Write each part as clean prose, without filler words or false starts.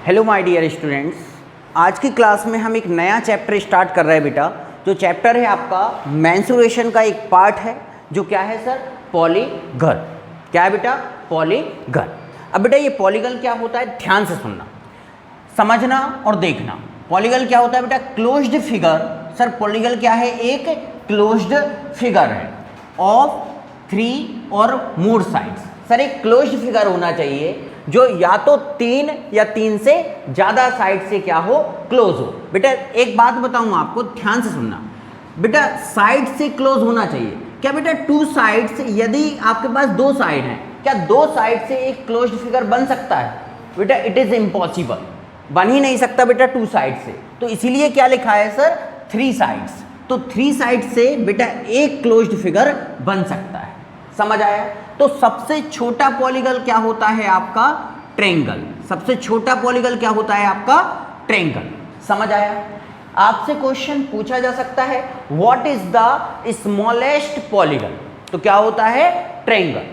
Hello my dear students, आज की class में हम एक नया चैप्टर स्टार्ट कर रहे हैं बेटा। जो चैप्टर है आपका मेंस्ट्रुएशन का एक पार्ट है, जो क्या है सर, पॉलीगन। क्या है बेटा? पॉलीगन। अब बेटा ये पॉलीगन क्या होता है, ध्यान से सुनना, समझना और देखना। पॉलीगन क्या होता है बेटा? Closed figure. सर पॉलीगन क्या है? एक क्लोज्ड फिगर है ऑफ 3 और मोर साइड्स। सर एक क्लोज्ड फिगर होना चाहिए जो या तो 3 या 3 से ज़्यादा साइड से क्या हो, क्लोज हो। बेटा एक बात बताऊँ आपको, ध्यान से सुनना बेटा, साइड से क्लोज होना चाहिए। क्या बेटा 2 साइड्स, यदि आपके पास 2 साइड हैं, क्या 2 साइड से एक क्लोज्ड फिगर बन सकता है? बेटा इट इज़ इम्पॉसिबल, बन ही नहीं सकता बेटा 2 साइड से। तो इसीलिए क्या लिखा है सर, 3 साइड्स। तो 3 साइड से बेटा एक क्लोज्ड फिगर बन सकता है। समझ आया? तो सबसे छोटा पॉलीगन क्या होता है आपका? ट्रायंगल। सबसे छोटा पॉलीगन क्या होता है आपका? ट्रायंगल। समझ आया? आपसे क्वेश्चन पूछा जा सकता है, what is the smallest polygon? तो क्या होता है? ट्रायंगल।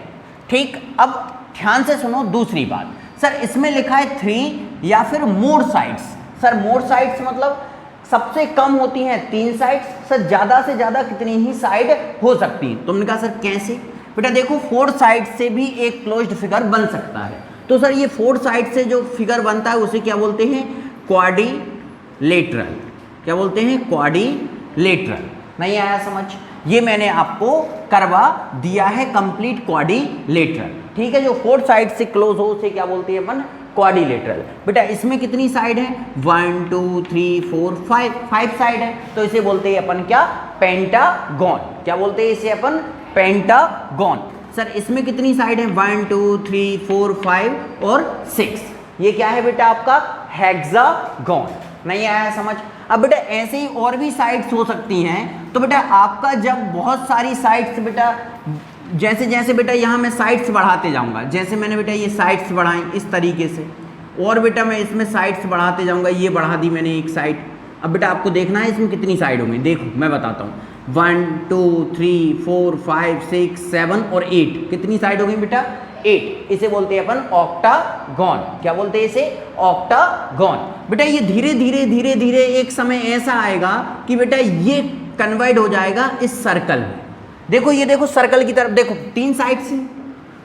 ठीक, अब ध्यान से सुनो दूसरी बात। सर इसमें लिखा है 3 या फिर मोर साइड्स। सर मोर साइड्स मतलब सबसे कम होती हैं 3 साइड्स, सर ज़्यादा से ज़्यादा कितनी ही साइड हो सकती हैं। तुमने कहा सर कैसे? बेटा देखो 4 साइड से भी एक क्लोज्ड फिगर बन सकता है। तो सर ये 4 साइड से जो फिगर बनता है उसे क्या बोलते हैं? क्वाड्रिलेटरल। क्या बोलते हैं? क्वाड्रिलेटरल। नहीं आया समझ? ये मैंने आपको करवा दिया है कंप्लीट क्वाड्रिलेटरल। ठीक है, जो 4 साइड से क्लोज हो उसे क्या बोलते हैं अपन? क्वाड्रिलेटरल। बेटा इसमें कितनी साइड है? 1 2 3 4 5 साइड है, तो इसे बोलते हैं अपन क्या? पेंटागन। क्या बोलते हैं इसे अपन? पेंटागन। सर इसमें कितनी साइड है? 1 2 3 4 5 और 6। ये क्या है बेटा आपका? हेक्सागन। नहीं आया समझ? अब बेटा ऐसे ही और भी साइड्स हो सकती हैं। तो बेटा आपका जब बहुत सारी साइड्स बेटा, जैसे जैसे बेटा यहाँ मैं साइड्स बढ़ाते जाऊँगा, जैसे मैंने बेटा ये साइड्स बढ़ाएं इस तरीके से, और बेटा मैं इसमें साइड्स बढ़ाते जाऊँगा। ये बढ़ा दी मैंने एक साइड। अब बेटा आपको देखना है इसमें कितनी साइड होंगी। देखो मैं बताता हूँ, 1 2 3 4 5 6 7 और 8। कितनी साइड होगी बेटा? 8। इसे बोलते हैं अपन ऑक्टागन। क्या बोलते हैं इसे? ऑक्टागन। बेटा ये धीरे धीरे धीरे धीरे एक समय ऐसा आएगा कि बेटा ये कन्वर्ट हो जाएगा इस सर्कल में। देखो ये देखो सर्कल की तरफ देखो, 3 साइड से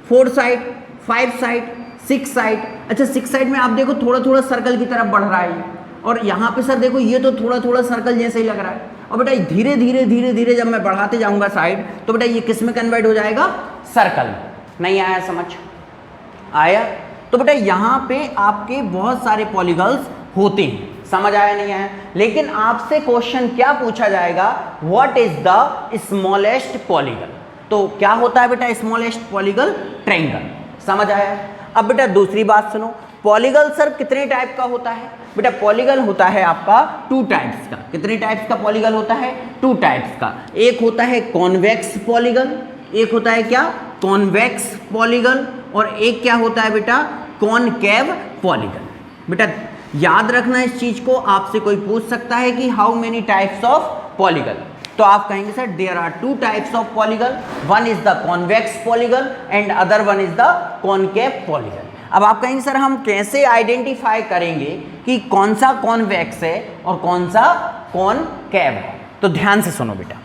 4 साइड 5 साइड 6 साइड। अच्छा 6 साइड में आप देखो थोड़ा थोड़ा सर्कल की तरफ बढ़ रहा है, और यहाँ पे सर देखो ये तो थोड़ा थोड़ा सर्कल जैसे ही लग रहा है। और बेटा धीरे धीरे धीरे धीरे जब मैं बढ़ाते जाऊँगा साइड, तो बेटा ये किस में कन्वर्ट हो जाएगा? सर्कल में। नहीं आया समझ? आया? तो बेटा यहाँ पे आपके बहुत सारे पॉलीगन्स होते हैं। समझ आया नहीं आया? लेकिन आपसे क्वेश्चन क्या पूछा जाएगा, what is the smallest polygon? तो क्या होता है बेटा स्मॉलेस्ट पॉलीगन? ट्रायंगल। समझ आया? अब बेटा दूसरी बात सुनो, पॉलीगन सर कितने टाइप का होता है? बेटा पॉलीगन होता है आपका 2 टाइप्स का। कितने टाइप्स का पॉलीगन होता है? 2 टाइप्स का। एक होता है कॉन्वेक्स पॉलीगन, एक होता है क्या? कॉन्वेक्स पॉलीगन, और एक क्या होता है बेटा? Concave polygon. बेटा याद रखना इस चीज को, आपसे कोई पूछ सकता है कि how many types of polygon, तो आप कहेंगे sir there are 2 types of polygon, one is the convex polygon and other one is the concave polygon. अब आप कहेंगे सर हम कैसे आइडेंटिफाई करेंगे कि कौन सा कॉन्वेक्स है और कौन सा कॉनकेव है? तो ध्यान से सुनो बेटा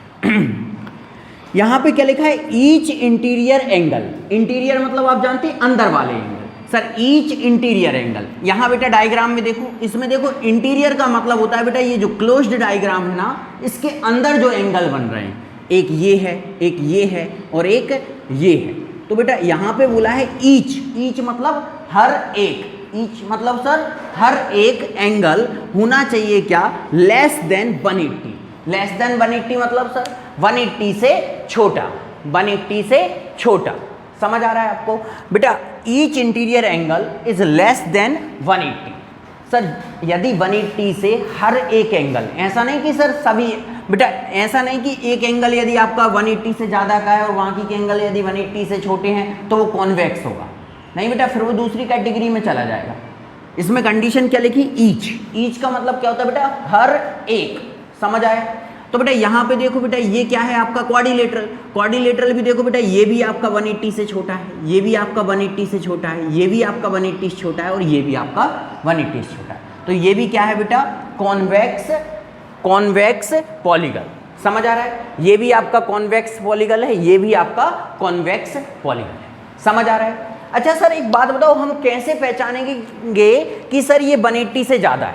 यहाँ पे क्या लिखा है? Each interior angle. इंटीरियर मतलब आप जानते हैं अंदर वाले angle. Sir each interior angle, यहाँ बेटा डायग्राम में देखो, इसमें देखो इंटीरियर का मतलब होता है बेटा ये जो क्लोज्ड डायग्राम है ना, इसके अंदर जो एंगल बन रहे हैं, एक ये है, एक ये है और एक ये है। तो बेटा यहाँ पे बोला है ईच। ईच मतलब हर एक। ईच मतलब सर हर एक एंगल होना चाहिए क्या? Less than 180। लेस देन 180 मतलब सर 180 से छोटा। 180 से छोटा। समझ आ रहा है आपको? बेटा each interior angle is less than 180। Sir यदि 180 से हर एक एंगल, ऐसा नहीं कि सर सभी, बेटा ऐसा नहीं कि एक एंगल यदि आपका 180 से ज़्यादा का है और बाकी के एंगल यदि 180 से छोटे हैं तो वो कॉन्वेक्स होगा। नहीं बेटा, फिर वो दूसरी कैटेगरी में चला जाएगा। इसमें कंडीशन क्या लिखी? ईच। ईच का मतलब क्या होता है बेटा? हर एक। समझ आया? तो बेटा यहाँ पे देखो बेटा ये क्या है आपका क्वाड्रिलेटरल, क्वाड्रिलेटरल भी देखो बेटा ये भी आपका 180 से छोटा है, ये भी आपका 180 से छोटा है, ये भी आपका 180 से छोटा है और ये भी आपका 180 से छोटा है। तो ये भी क्या है बेटा कॉन्वेक्स पॉलीगन, समझ आ रहा है, ये भी आपका कॉन्वेक्स पॉलीगन है, ये भी आपका कॉन्वेक्स पॉलीगन है, समझ आ रहा है। अच्छा सर एक बात बताओ, हम कैसे पहचानेंगे कि सर ये 180 से ज़्यादा है?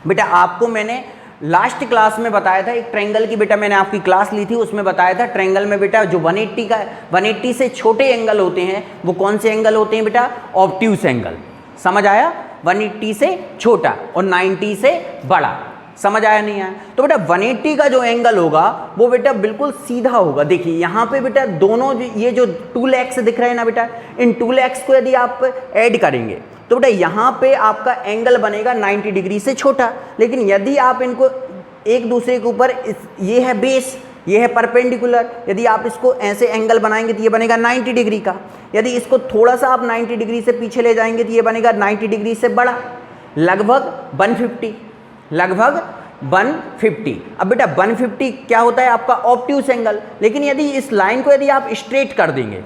बेटा आपको मैंने लास्ट क्लास में बताया था, एक ट्रायंगल की बेटा मैंने आपकी क्लास ली थी, उसमें बताया था ट्रायंगल में बेटा जो 180 से छोटे एंगल होते हैं वो कौन से एंगल होते हैं बेटा? ऑब्ट्यूस एंगल, समझ आया, 180 से छोटा और 90 से बड़ा, समझ आया नहीं आया? तो बेटा 180 का जो एंगल होगा वो बेटा बिल्कुल सीधा होगा। देखिए यहाँ पे बेटा दोनों ये जो 2 लेग्स दिख रहे हैं ना बेटा, इन 2 लेग्स को यदि आप ऐड करेंगे तो बेटा यहाँ पे आपका एंगल बनेगा 90 डिग्री से छोटा। लेकिन यदि आप इनको एक दूसरे के ऊपर, ये है बेस, ये है परपेंडिकुलर, यदि आप इसको ऐसे एंगल बनाएंगे तो ये बनेगा 90 डिग्री का। यदि इसको थोड़ा सा आप 90 डिग्री से पीछे ले जाएंगे तो ये बनेगा 90 डिग्री से बड़ा, लगभग 150, लगभग 150। अब बेटा 150 क्या होता है आपका ऑब्ट्यूस एंगल। लेकिन यदि इस लाइन को यदि आप स्ट्रेट कर देंगे,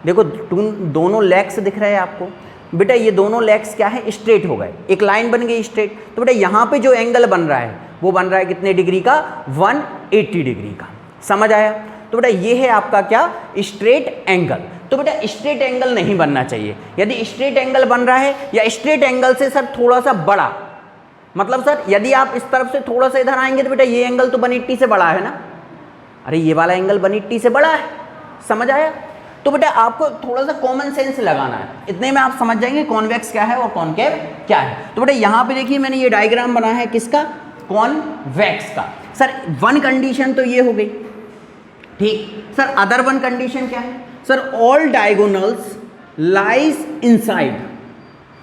देखो दोनों लेग्स दिख रहे हैं आपको बेटा, ये दोनों लेग्स क्या है? स्ट्रेट हो गए, एक लाइन बन गई स्ट्रेट। तो बेटा यहाँ पे जो एंगल बन रहा है वो बन रहा है कितने डिग्री का? 180 डिग्री का, समझ आया? तो बेटा ये है आपका क्या? Straight angle. तो बेटा स्ट्रेट एंगल नहीं बनना चाहिए। यदि स्ट्रेट एंगल बन रहा है या स्ट्रेट एंगल से सर थोड़ा सा बड़ा, मतलब सर यदि आप इस तरफ से थोड़ा सा इधर आएंगे तो बेटा ये एंगल तो 180 से बड़ा है ना, अरे ये वाला एंगल 180 से बड़ा है, समझ आया? तो बेटा आपको थोड़ा सा कॉमन सेंस लगाना है, इतने में आप समझ जाएंगे कॉन्वेक्स क्या है और कॉनकेव क्या है। तो बेटा यहाँ पे देखिए मैंने ये डायग्राम बना है किसका? कॉन्वेक्स का। सर वन कंडीशन तो ये हो गई, ठीक सर। अदर वन कंडीशन क्या है? Sir all diagonals lies inside.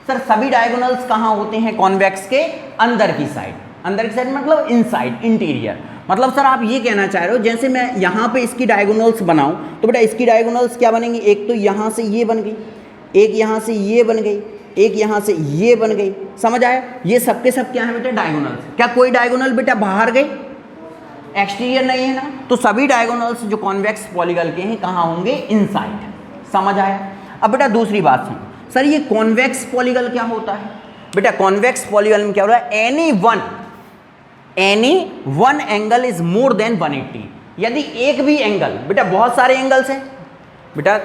Sir सभी डायगोनल्स कहाँ होते हैं? कॉन्वेक्स के अंदर की साइड, अंदर की साइड मतलब इनसाइड, इंटीरियर। मतलब सर आप ये कहना चाह रहे हो जैसे मैं यहाँ पे इसकी डायगोनल्स बनाऊं तो बेटा इसकी डायगोनल्स क्या बनेंगी? एक तो यहाँ से ये बन गई, एक यहाँ से ये बन गई, एक यहाँ से ये बन गई, समझ आया? ये सबके सब क्या है बेटा? डायगोनल्स। क्या कोई डायगोनल बेटा बाहर गई, एक्सटीरियर नहीं है ना? तो सभी डायगोनल्स जो कॉन्वेक्स पॉलीगन के हैं कहाँ होंगे? इनसाइड, समझ आया? अब बेटा दूसरी बात सुनो, सर ये कॉन्वेक्स पॉलीगन क्या होता है? बेटा कॉन्वेक्स पॉलीगन में क्या हो रहा है? Any one angle is more than 180। यदि एक भी एंगल, बेटा बहुत सारे एंगल्स हैं बेटा,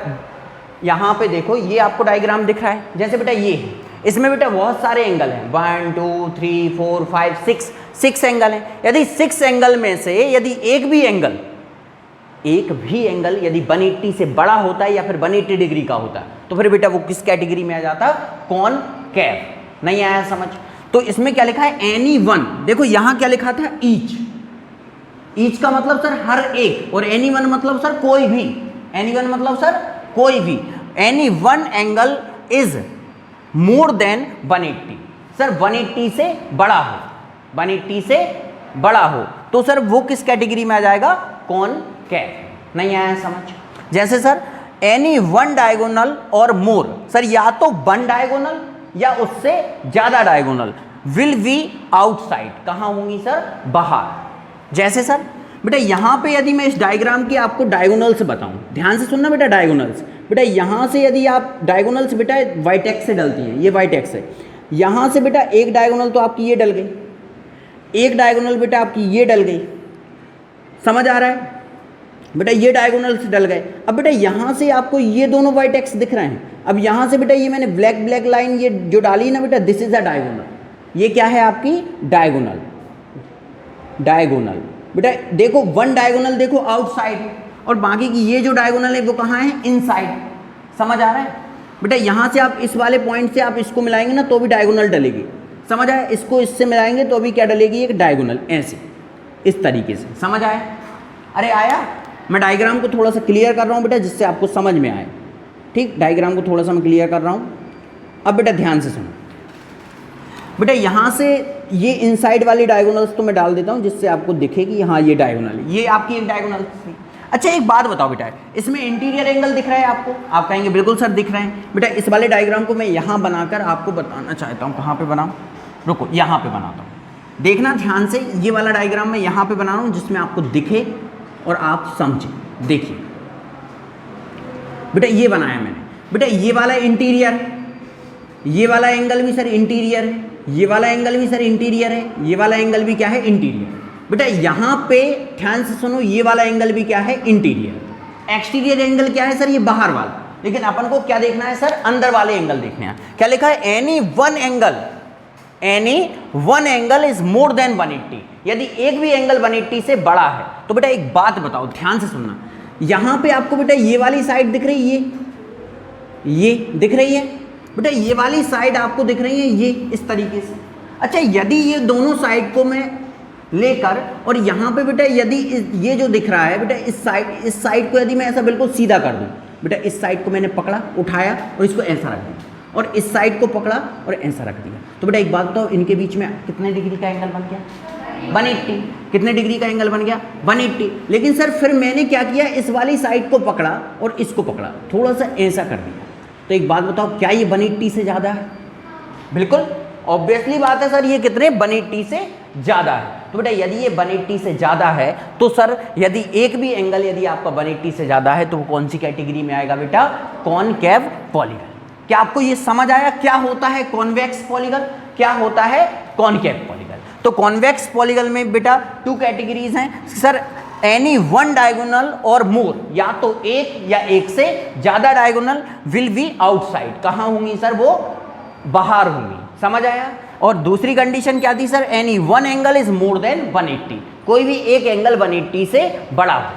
यहाँ पे देखो ये आपको डायग्राम दिख रहा है, जैसे बेटा ये है, इसमें बेटा बहुत सारे एंगल हैं, 1 2 3 4 5 6 एंगल हैं। यदि 6 एंगल में से यदि एक भी एंगल यदि 180 से बड़ा होता है या फिर 180 डिग्री का होता है तो फिर बेटा वो किस कैटेगरी में आ जाता? कॉनकेव। नहीं आया समझ? तो इसमें क्या लिखा है? Any one. देखो यहाँ क्या लिखा था? ईच का मतलब सर हर एक, और एनी वन मतलब सर कोई भी, एनी वन मतलब सर कोई भी। Any one angle is more than 180। Sir 180 से बड़ा हो, 180 से बड़ा हो तो सर वो किस कैटेगरी में आ जाएगा? कॉनकेव। नहीं आया समझ? जैसे सर एनी वन डायगोनल और मोर, सर या तो वन डायगोनल या उससे ज्यादा डायगोनल विल बी आउटसाइड। कहाँ होंगी सर? बाहर। जैसे सर बेटा यहाँ पे यदि मैं इस डायग्राम की आपको डायगोनल्स बताऊं, ध्यान से सुनना बेटा, डायगोनल्स बेटा यहाँ से यदि आप डायगोनल्स बेटा वाइट एक्स से डलती हैं, ये वाइट एक्स है, यहाँ से बेटा एक डायगोनल तो आपकी ये डल गई, एक डायगोनल बेटा आपकी ये डल गई, समझ आ रहा है बेटा? ये डायगोनल से डल गए। अब बेटा यहाँ से आपको ये दोनों वाइट एक्स दिख रहे हैं, अब यहाँ से बेटा ये मैंने ब्लैक लाइन ये जो डाली है ना बेटा, दिस इज अ डायगोनल। ये क्या है आपकी? डायगोनल बेटा देखो, वन डायगोनल देखो आउटसाइड है और बाकी की ये जो डायगोनल है वो कहाँ है? इनसाइड। समझ आ रहा है बेटा? यहाँ से आप इस वाले पॉइंट से आप इसको मिलाएंगे ना तो भी डायगोनल डलेगी, समझ आया? इसको इससे मिलाएंगे तो भी क्या डलेगी? एक डायगोनल, ऐसे इस तरीके से, समझ आया? अरे आया? मैं डायग्राम को थोड़ा सा क्लियर कर रहा हूँ बेटा जिससे आपको समझ में आए, ठीक? डायग्राम को थोड़ा सा मैं क्लियर कर रहा हूँ। अब बेटा ध्यान से सुनो बेटा, यहाँ से ये इनसाइड वाली डायगोनल्स तो मैं डाल देता हूँ जिससे आपको दिखे कि हाँ ये डायगोनल, ये आपकी एक डायगोनल थी। अच्छा एक बात बताओ बेटा, इसमें इंटीरियर एंगल दिख रहा है आपको? आप कहेंगे बिल्कुल सर दिख रहे हैं। बेटा इस वाले डायग्राम को मैं यहाँ बनाकर आपको बताना चाहता हूँ, कहाँ पे बनाऊँ? रुको यहाँ पे बनाता हूँ। देखना ध्यान से, ये वाला डायग्राम मैं यहाँ पे बना रहा हूँ जिसमें आपको दिखे और आप समझे। देखिए बेटा ये बनाया मैंने, बेटा ये वाला इंटीरियर, ये वाला एंगल भी सर इंटीरियर है, ये वाला एंगल भी सर इंटीरियर है, ये वाला एंगल भी क्या है इंटीरियर। बेटा यहाँ पे ध्यान से सुनो, ये वाला एंगल भी क्या है इंटीरियर। एक्सटीरियर एंगल क्या है सर, ये बाहर वाला, लेकिन अपन को क्या देखना है सर, अंदर वाले एंगल देखने हैं। क्या लिखा है, any one angle is more than 180, यदि एक भी एंगल 180 से बड़ा है। तो बेटा एक बात बताओ, ध्यान से सुनना, यहां पे आपको बेटा ये वाली साइड दिख रही है, ये दिख रही है बेटा, ये वाली साइड आपको दिख रही है ये इस तरीके से। अच्छा यदि ये दोनों साइड को मैं लेकर और यहाँ पे बेटा यदि ये जो दिख रहा है बेटा इस साइड को यदि मैं ऐसा बिल्कुल सीधा कर दूँ, बेटा इस साइड को मैंने पकड़ा उठाया और इसको ऐसा रख दिया, और इस साइड को पकड़ा और ऐसा रख दिया, तो बेटा एक बात बताओ, इनके बीच में कितने डिग्री का एंगल बन गया, 180। कितने डिग्री का एंगल बन गया, 180। लेकिन सर फिर मैंने क्या किया, इस वाली साइड को पकड़ा और इसको पकड़ा, थोड़ा सा ऐसा कर दिया, तो एक बात बताओ क्या ये 180 से ज़्यादा है? बिल्कुल ऑब्वियसली बात है सर, ये कितने 180 से ज़्यादा है। तो बेटा यदि ये 180 से ज़्यादा है तो सर यदि एक भी एंगल यदि आपका 180 से ज़्यादा है तो वो कौन सी कैटेगरी में आएगा बेटा, कॉनकेव पॉलीगन। क्या आपको ये समझ आया क्या होता है कॉन्वेक्स पॉलीगन, क्या होता है कॉनकेव पॉलीगन? तो कॉन्वेक्स पॉलीगन में बेटा 2 कैटेगरीज हैं सर, एनी वन डायगोनल और मोर, या तो एक या एक से ज़्यादा डायगोनल विल बी आउटसाइड, कहाँ होंगी सर, वो बाहर होंगी, समझ आया? और दूसरी कंडीशन क्या थी sir, any one angle is more than 180, कोई भी एक एंगल 180 से बड़ा हो।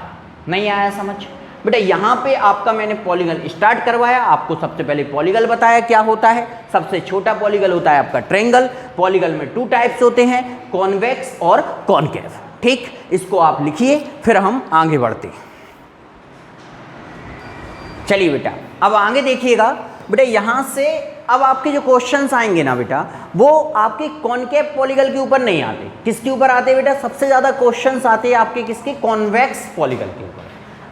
नहीं आया समझ? बेटा यहाँ पे आपका मैंने पॉलीगन स्टार्ट करवाया, आपको सबसे पहले पॉलीगन बताया क्या होता है। सबसे छोटा पॉलीगन होता है आपका ट्रायंगल। पॉलीगन में 2 टाइप्स होते हैं, कॉन्वेक्स और कॉनकेव। ठीक, इसको आप लिखिए, फिर हम आगे बढ़ते हैं। चलिए बेटा अब आगे देखिएगा। बेटा यहाँ से अब आपके जो क्वेश्चंस आएंगे ना बेटा, वो आपके कॉनकेव पॉलीगन के ऊपर नहीं आते। किसके ऊपर आते हैं बेटा? सबसे ज़्यादा क्वेश्चंस आते हैं आपके किसके? कॉन्वेक्स पॉलीगन के ऊपर।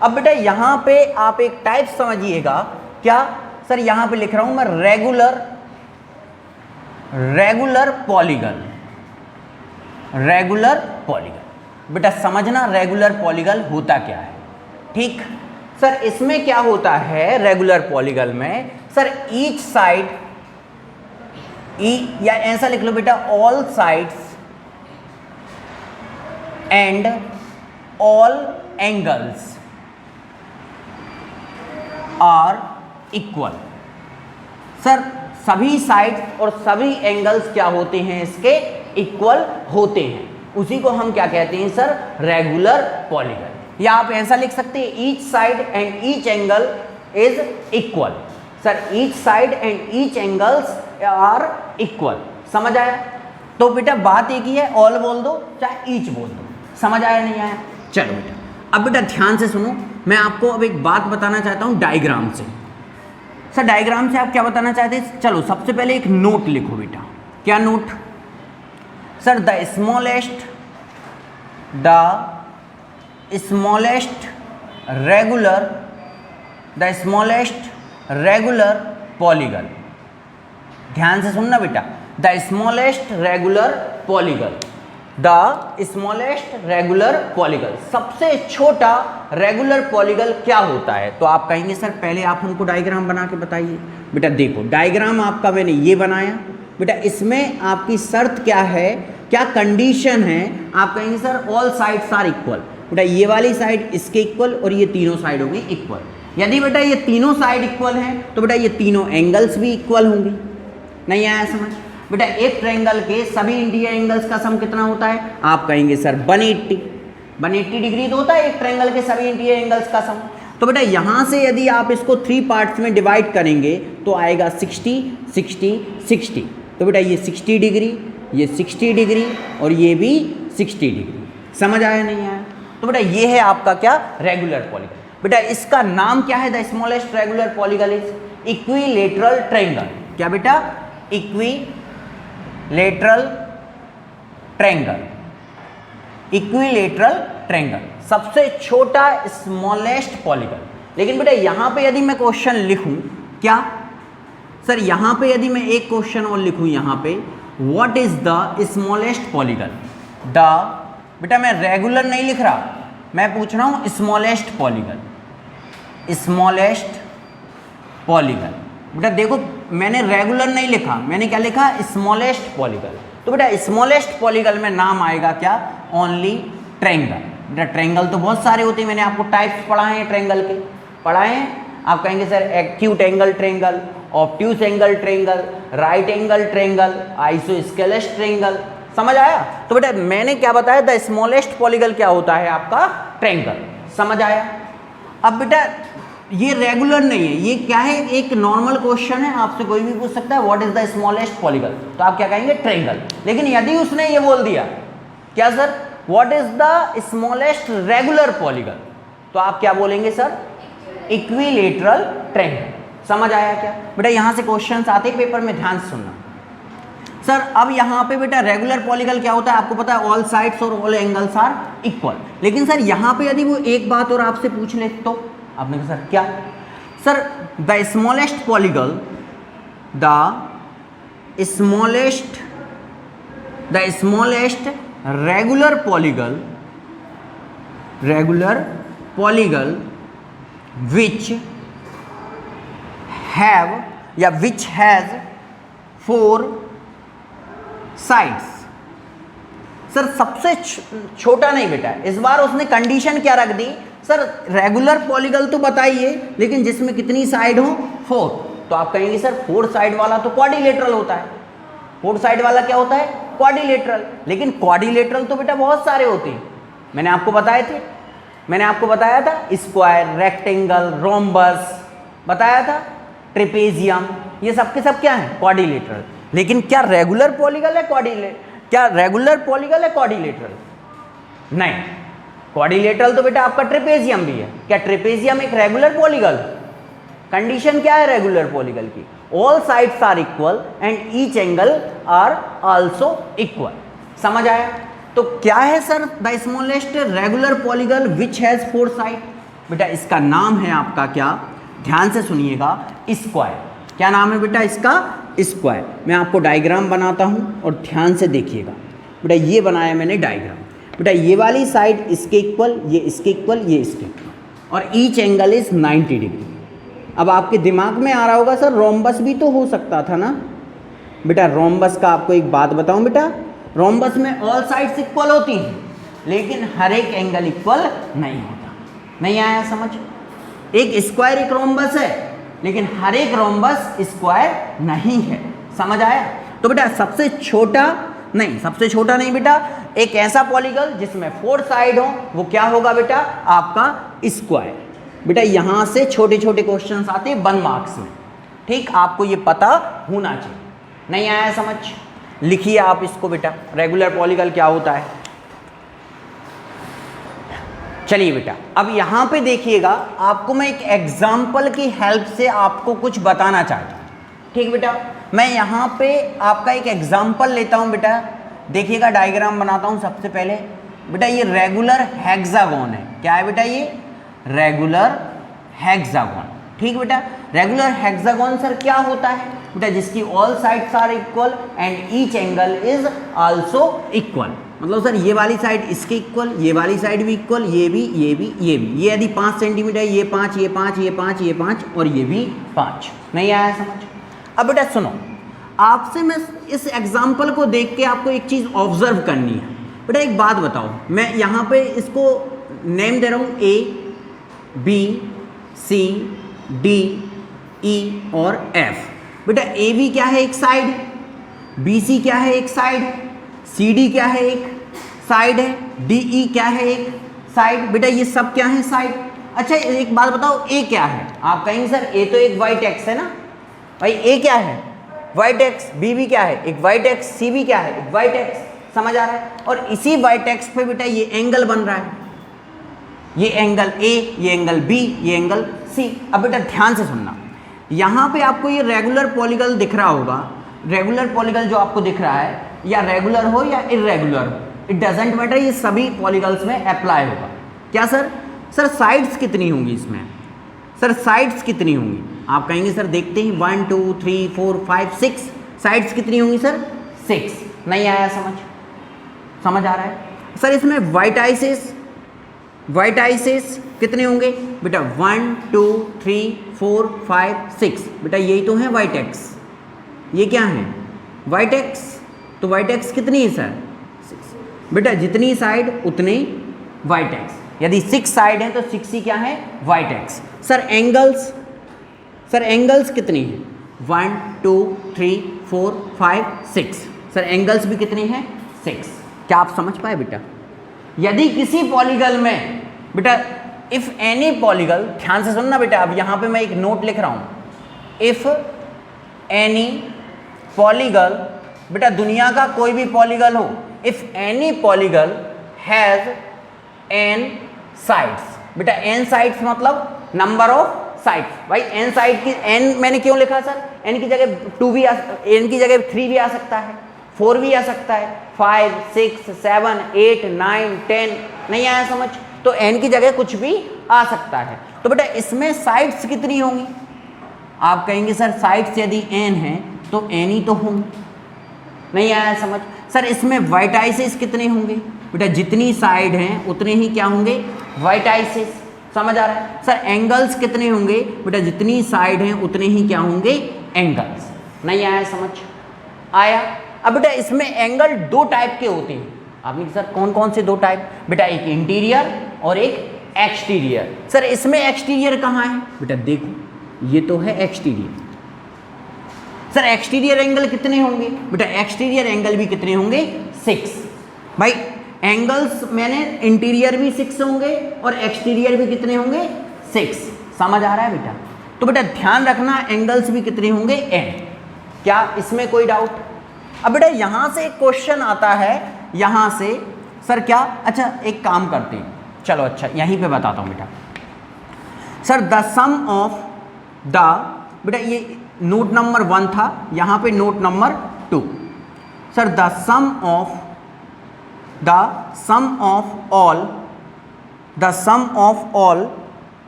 अब बेटा यहाँ पे आप एक टाइप समझिएगा, क्या सर यहाँ पे लिख रहा हूँ मैं, रेगुलर पॉलीगन। रेगुलर पॉलीगन बेटा समझना, रेगुलर पॉलीगन होता क्या है। ठीक सर, इसमें क्या होता है रेगुलर पॉलीगन में सर, ईच साइड या ऐसा लिख लो बेटा, all sides and all angles are equal. Sir सभी साइड्स और सभी एंगल्स क्या होते हैं, इसके इक्वल होते हैं, उसी को हम क्या कहते हैं सर, रेगुलर पॉलीगन। या आप ऐसा लिख सकते हैं, each side and each angle is equal. Sir each side and each angles are equal, समझ आया? तो बेटा बात एक ही है, ऑल बोल दो चाहे ईच बोल दो, समझ आया नहीं आया? चलो बेटा अब बेटा ध्यान से सुनो, मैं आपको अब एक बात बताना चाहता हूँ डायग्राम से। सर डायग्राम से आप क्या बताना चाहते हैं? चलो सबसे पहले एक नोट लिखो बेटा। क्या note? Sir the smallest regular polygon. ध्यान से सुनना बेटा, द स्मॉलेस्ट रेगुलर पॉलीगन, सबसे छोटा रेगुलर पॉलीगन क्या होता है? तो आप कहेंगे सर पहले आप हमको डायग्राम बना के बताइए। बेटा देखो डायग्राम आपका मैंने ये बनाया बेटा, इसमें आपकी शर्त क्या है, क्या कंडीशन है? आप कहेंगे sir all sides are equal. बेटा ये वाली साइड इसके इक्वल और ये तीनों साइड होंगी इक्वल। यदि बेटा ये तीनों साइड इक्वल हैं तो बेटा ये तीनों एंगल्स भी इक्वल होंगी। नहीं आया समझ? बेटा एक ट्रायंगल के सभी इंटीरियर एंगल्स का सम कितना होता है? आप कहेंगे सर 180 डिग्री तो होता है एक ट्रायंगल के सभी इंटीरियर एंगल्स का सम। तो बेटा यहाँ से यदि आप इसको 3 पार्ट्स में डिवाइड करेंगे तो आएगा 60 60 60। तो बेटा ये 60 डिग्री, ये 60 डिग्री और ये भी 60 डिग्री। समझ आया नहीं आया? तो बेटा ये है आपका क्या, रेगुलर पॉलीगन। बेटा इसका नाम क्या है? The smallest regular polygon is equilateral triangle. क्या बेटा? इक्विलेटरल ट्रायंगल, सबसे छोटा स्मॉलेस्ट पॉलीगन। लेकिन बेटा यहाँ पे यदि मैं क्वेश्चन लिखूं, क्या सर यहाँ पे यदि मैं एक क्वेश्चन और लिखूं यहाँ पे, what is the smallest polygon. The बेटा मैं रेगुलर नहीं लिख रहा, मैं पूछ रहा हूं स्मॉलेस्ट पॉलीगन, स्मॉलेस्ट पॉलीगन। बेटा देखो मैंने रेगुलर नहीं लिखा, मैंने क्या लिखा, स्मॉलेस्ट पॉलीगन। तो बेटा स्मॉलेस्ट पॉलीगन में नाम आएगा क्या, ओनली ट्रायंगल। बेटा ट्रायंगल तो बहुत सारे होते हैं, मैंने आपको टाइप्स पढ़ाए हैं ट्रायंगल के, पढ़ाए हैं। आप कहेंगे sir acute angle triangle, obtuse angle triangle, right angle triangle, isosceles triangle, समझ आया। तो बेटा मैंने क्या बताया, द स्मॉलेस्ट पॉलीगन क्या होता है आपका, ट्रायंगल, समझ आया। अब बेटा ये रेगुलर नहीं है, ये क्या है, एक नॉर्मल क्वेश्चन है, आपसे कोई भी पूछ सकता है what is the smallest polygon, तो आप क्या कहेंगे, ट्रायंगल। लेकिन यदि उसने ये बोल दिया क्या sir, what is the smallest regular polygon, तो आप क्या बोलेंगे सर, इक्विलेटरल ट्रायंगल। समझ आया क्या बेटा। यहां से क्वेश्चंस आते हैं पेपर में, ध्यान से सुनना। सर अब यहाँ पे बेटा रेगुलर पॉलीगन क्या होता है, आपको पता है ऑल साइड्स और ऑल एंगल्स आर इक्वल। लेकिन सर यहाँ पे यदि वो एक बात और आपसे पूछ ले तो आपने कहा सर क्या, sir the smallest polygon, the smallest regular polygon which has 4 sides. Sir सबसे छोटा नहीं बेटा, इस बार उसने कंडीशन क्या रख दी, सर रेगुलर पॉलीगन तो बताइए लेकिन जिसमें कितनी साइड हो, 4। तो आप कहेंगे सर 4 साइड वाला तो क्वाड्रिलेटरल होता है, 4 साइड वाला क्या होता है, क्वाड्रिलेटरल। लेकिन क्वाड्रिलेटरल तो बेटा बहुत सारे होते हैं, मैंने आपको बताया था स्क्वायर, रेक्टेंगल, रोम्बस बताया था, ट्रेपेजियम, ये सब के सब क्या है, क्वाड्रिलेटरल। लेकिन क्या रेगुलर पॉलीगन है क्वाड्रिलेटरल, नहीं। क्वाड्रिलेटरल तो बेटा आपका ट्रेपेजियम भी है, क्या ट्रेपेजियम एक रेगुलर पॉलीगन, कंडीशन क्या है रेगुलर पॉलीगन की, all sides are equal and each angle are also equal. समझ आया। तो क्या है sir the smallest regular polygon which has 4 side, बेटा इसका नाम है आपका क्या, ध्यान से सुनिएगा, स्क्वायर। क्या नाम है बेटा इसका, स्क्वायर। मैं आपको डायग्राम बनाता हूं और ध्यान से देखिएगा। बेटा ये बनाया मैंने डायग्राम, बेटा ये वाली साइड इसके इक्वल, ये इसके इक्वल, ये इसके इक्वल, और ईच एंगल इज 90 डिग्री। अब आपके दिमाग में आ रहा होगा सर रोम्बस भी तो हो सकता था ना। बेटा रोम्बस का आपको एक बात बताऊं बेटा, रोम्बस में ऑल साइड्स इक्वल होती हैं लेकिन हर एक एंगल इक्वल नहीं होता। नहीं आया समझ। एक स्क्वायर एक रोम्बस है लेकिन हर एक रोम्बस स्क्वायर नहीं है। समझ आया। तो बेटा सबसे छोटा नहीं बेटा, एक ऐसा पॉलीगन जिसमें 4 साइड हो वो क्या होगा बेटा, आपका स्क्वायर। बेटा यहां से छोटे छोटे क्वेश्चंस आते हैं 1 मार्क्स में, ठीक, आपको ये पता होना चाहिए। नहीं आया समझ, लिखिए आप इसको बेटा, रेगुलर पॉलीगन क्या होता है। चलिए बेटा अब यहां पे देखिएगा, आपको मैं एक एग्जाम्पल की हेल्प से आपको कुछ बताना चाहता हूं। ठीक बेटा, मैं यहां पे आपका एक एग्जाम्पल लेता हूं बेटा, देखिएगा डायग्राम बनाता हूं। सबसे पहले बेटा ये रेगुलर हेक्सागोन है। क्या है बेटा, ये रेगुलर हेक्सागोन। ठीक बेटा, रेगुलर हेक्सागोन सर क्या होता है बेटा, जिसकी all sides are equal and each angle is also equal. मतलब सर ये वाली साइड इसके इक्वल, ये वाली साइड भी इक्वल, ये भी, ये भी, ये भी। ये यदि 5 सेंटीमीटर, ये 5, ये 5, ये 5, ये 5 और ये भी 5। नहीं आया समझ। अब बेटा सुनो, आपसे मैं इस एग्जाम्पल को देख के आपको एक चीज़ ऑब्जर्व करनी है। बेटा एक बात बताओ, मैं यहाँ पे इसको नेम दे रहा हूँ A, B, C, D, E और F। बेटा A B क्या है, एक साइड, B C क्या है, एक साइड, C D क्या है, एक साइड है, D E क्या है, एक साइड। बेटा ये सब क्या है, साइड। अच्छा एक बात बताओ, A क्या है। आप कहेंगे सर A तो एक वाइट एक्स है ना भाई, A क्या है, वाइट एक्स। B भी क्या है, एक वाइट एक्स। C भी क्या है, एक वाइट एक्स। समझ आ रहा है। और इसी वाइट एक्स पे बेटा ये एंगल बन रहा है, ये एंगल A, ये एंगल B, ये एंगल C। अब बेटा ध्यान से सुनना, यहाँ पे आपको ये रेगुलर पॉलीगन दिख रहा होगा। रेगुलर पॉलीगन जो आपको दिख रहा है, या रेगुलर हो या इरेगुलर हो, इट डजेंट मैटर, ये सभी पॉलीगन्स में अप्लाई होगा। क्या सर, सर साइड्स कितनी होंगी इसमें, सर साइड्स कितनी होंगी। आप कहेंगे सर देखते ही 1 2 3 4 5 6 साइड्स कितनी होंगी सर, 6। नहीं आया समझ? समझ आ रहा है सर? इसमें वाइट आइसेस कितने होंगे बेटा? 1 2 3 4 5 6 बेटा, यही तो है वाइट एक्स। ये क्या है? White x. तो वाइट एक्स कितनी है सर? 6 बेटा, जितनी साइड उतने वाइट एक्स। यदि 6 साइड है तो 6 ही क्या है? White x. सर एंगल्स कितनी हैं? 1 2 3 4 5 6। सर एंगल्स भी कितने हैं? 6। क्या आप समझ पाए बेटा? यदि किसी पॉलीगल में बेटा, इफ एनी पॉलीगल, ध्यान से सुनना बेटा, अब यहां पे मैं एक नोट लिख रहा हूं। इफ एनी पॉलीगल, बेटा दुनिया का कोई भी पॉलीगल हो, if any polygon has n sides. बेटा n साइड्स मतलब नंबर ऑफ साइड्स। भाई n साइड की n मैंने क्यों लिखा सर? n की जगह 2 भी n की जगह 3 भी आ सकता है, 4 भी आ सकता है, 5 6 7 8 9 10। नहीं आया समझ? तो n की जगह कुछ भी आ सकता है। तो बेटा इसमें साइड्स कितनी होंगी? आप कहेंगे सर साइड्स यदि n है तो n ही तो होंगे। नहीं आया समझ? सर इसमें वाइट आइसेस कितने होंगे? बेटा जितनी साइड हैं उतने ही क्या होंगे? वाइट आइसेस। समझ आ रहा है? सर एंगल्स कितने होंगे? बेटा जितनी साइड हैं उतने ही क्या होंगे? एंगल्स। नहीं आया समझ? आया? अब बेटा इसमें एंगल 2 टाइप के होते हैं। आपने सर कौन कौन से 2 टाइप? बेटा एक इंटीरियर और एक एक्सटीरियर। सर इसमें एक्सटीरियर कहाँ है? बेटा देखो, ये तो है एक्सटीरियर। सर एक्सटीरियर एंगल कितने होंगे? बेटा एक्सटीरियर एंगल भी कितने होंगे? 6। भाई एंगल्स मैंने इंटीरियर भी 6 होंगे और एक्सटीरियर भी कितने होंगे? 6। समझ आ रहा है बेटा? तो बेटा ध्यान रखना, एंगल्स भी कितने होंगे? n। क्या इसमें कोई डाउट? अब बेटा यहां से एक क्वेश्चन आता है, यहां से सर क्या, अच्छा एक काम करते हैं, चलो अच्छा यहीं पे बताता हूं बेटा। Sir the sum of the, बेटा ये नोट नंबर 1 था, यहां पे note number 2। Sir the sum of all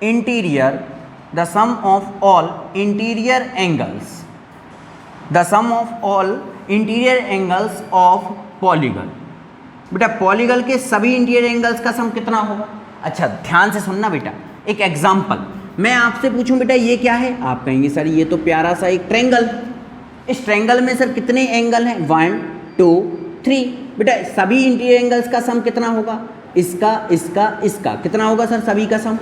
interior, the sum of all interior angles, the sum of all interior angles of polygon। बेटा पॉलीगल के सभी इंटीरियर एंगल्स का सम कितना होगा? अच्छा ध्यान से सुनना बेटा, एक एग्जांपल मैं आपसे पूछूं बेटा ये क्या है? आप कहेंगे सर ये तो प्यारा सा एक ट्रायंगल। इस ट्रायंगल में सर कितने एंगल हैं? 1 2 3। बेटा सभी इंटीरियर एंगल्स का सम कितना होगा? इसका इसका इसका कितना होगा सर सभी का सम?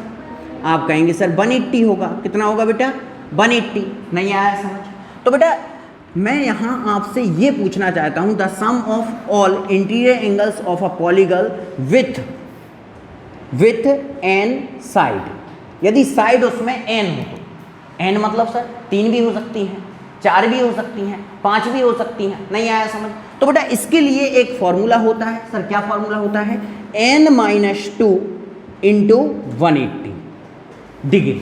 आप कहेंगे सर 180 होगा। कितना होगा बेटा? 180। नहीं आया समझ? तो बेटा मैं यहाँ आपसे ये पूछना चाहता हूँ, the sum of all interior angles of a polygon with n side. यदि साइड उसमें n हो तो n मतलब सर 3 भी हो सकती हैं, 4 भी हो सकती हैं, 5 भी हो सकती हैं। नहीं आया समझ? तो बेटा इसके लिए एक फॉर्मूला होता है। सर क्या फॉर्मूला होता है? n-2 into 180 degree.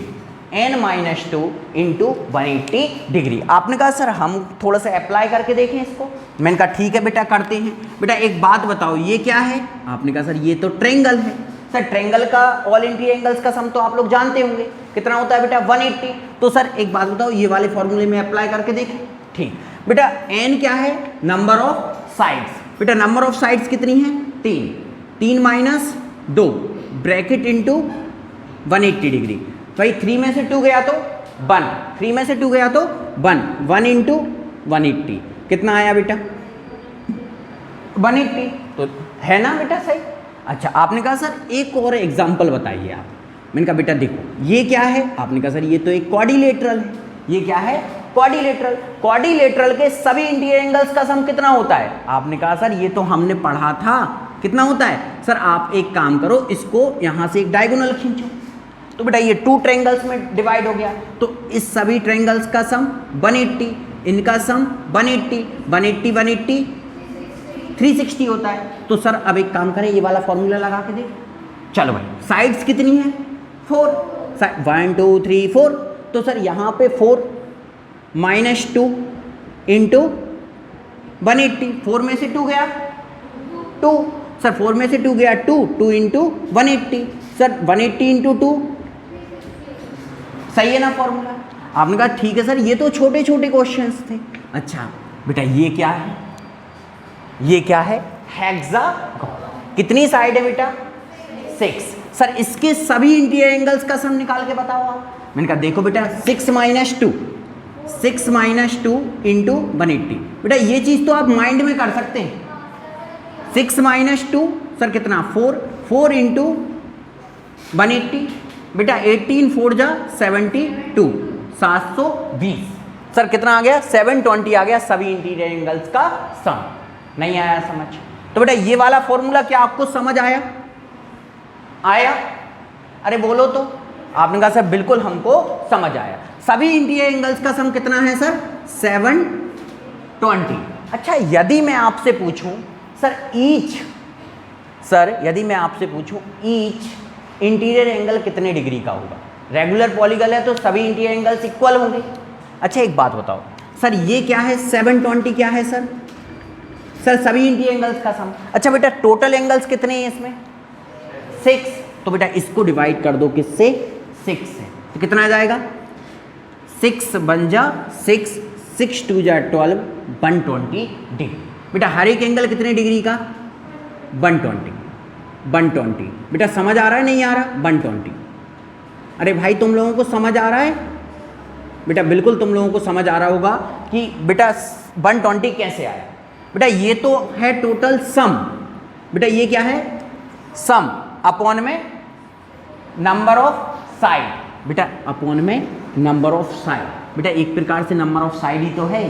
n-2 into 180 degree. आपने कहा सर हम थोड़ा सा अप्लाई करके देखें इसको। मैंने कहा ठीक है बेटा करते हैं। बेटा एक बात बताओ ये क्या है? आपने कहा सर ये तो ट्रायंगल है। सर ट्रायंगल का ऑल इंटीरियर एंगल्स का सम तो आप लोग जानते होंगे कितना होता है बेटा? 180। तो सर एक बात बताओ ये वाले फॉर्मूले में अप्लाई करके देखें। ठीक बेटा n क्या है? Number of sides. बेटा नंबर ऑफ साइड्स कितनी है? 3। 3 माइनस 2 ब्रैकेट इंटू 180 डिग्री। भाई 3 में से 2 गया तो 1, 3 में से 2 गया तो 1, 1 इंटू 180 कितना आया बेटा? 180। तो है ना बेटा सही? अच्छा आपने कहा सर एक और एग्जाम्पल बताइए आप। मैंने कहा बेटा देखो ये क्या है? आपने कहा सर ये तो एक क्वाड्रिलेटरल है। ये क्या है? क्वाड्रिलेटरल। क्वाड्रिलेटरल के सभी इंटीरियर एंगल्स का सम कितना होता है? आपने कहा सर ये तो हमने पढ़ा था। कितना होता है? सर आप एक काम करो, इसको यहां से एक डायगोनल खींचो। तो बेटा ये 2 ट्रायंगल्स में डिवाइड हो गया, तो इस सभी ट्रायंगल्स का सम 180, इनका सम 180, 180 180 360 होता है। तो सर अब एक काम करें, ये वाला फॉर्मूला लगा के देख। चलो भाई साइड्स कितनी है? 4। 1 2 3 4। तो सर यहाँ पे 4 माइनस 2 इंटू 180। 4 में से 2 गया 2। सर 4 में से 2 गया 2, 2 इंटू 180। सर 180 इंटू 2 सही है ना फॉर्मूला? आपने कहा ठीक है सर ये तो छोटे छोटे क्वेश्चंस थे। अच्छा बेटा ये क्या है? ये क्या है? हेक्सागोन। कितनी साइड है बेटा? 6। सर इसके सभी इंटीरियर एंगल्स का सम निकाल के बताओ आप। मैंने कहा देखो बेटा 6 माइनस टू इंटू 180। बेटा ये चीज़ तो आप माइंड में कर सकते हैं। 6 माइनस 2 सर कितना? 4 इंटू 180। बेटा 18 4 जा 72, 720। सर कितना आ गया? 720 आ गया सभी इंटीरियर एंगल्स का सम। नहीं आया समझ? तो बेटा ये वाला फॉर्मूला क्या आपको समझ आया? अरे बोलो तो। आपने कहा सर बिल्कुल हमको समझ आया। सभी इंटीरियर एंगल्स का सम कितना है सर? 720। अच्छा यदि मैं आपसे पूछूं यदि मैं आपसे पूछूं ईच इंटीरियर एंगल कितने डिग्री का होगा? रेगुलर पॉलीगन है तो सभी इंटीरियर एंगल्स इक्वल होंगे। अच्छा एक बात बताओ सर, ये क्या है? 720 क्या है सर? सर सभी इंटीरियर एंगल्स का सम। अच्छा बेटा टोटल एंगल्स कितने हैं इसमें? 6। तो बेटा इसको डिवाइड कर दो किससे? 6 से। तो कितना आ जाएगा? 6 बन जा 6, 6 2 जा 12, 120 डिग्री। बेटा हर एक एंगल कितने डिग्री का? 120। बेटा समझ आ रहा है नहीं आ रहा? 120। अरे भाई तुम लोगों को समझ आ रहा है? बेटा बिल्कुल तुम लोगों को समझ आ रहा होगा कि बेटा 120 कैसे आया। बेटा ये तो है टोटल सम। बेटा ये क्या है? सम अपॉन में नंबर ऑफ साइड। बेटा अपॉन में नंबर ऑफ साइड। बेटा एक प्रकार से नंबर ऑफ साइड ही तो है।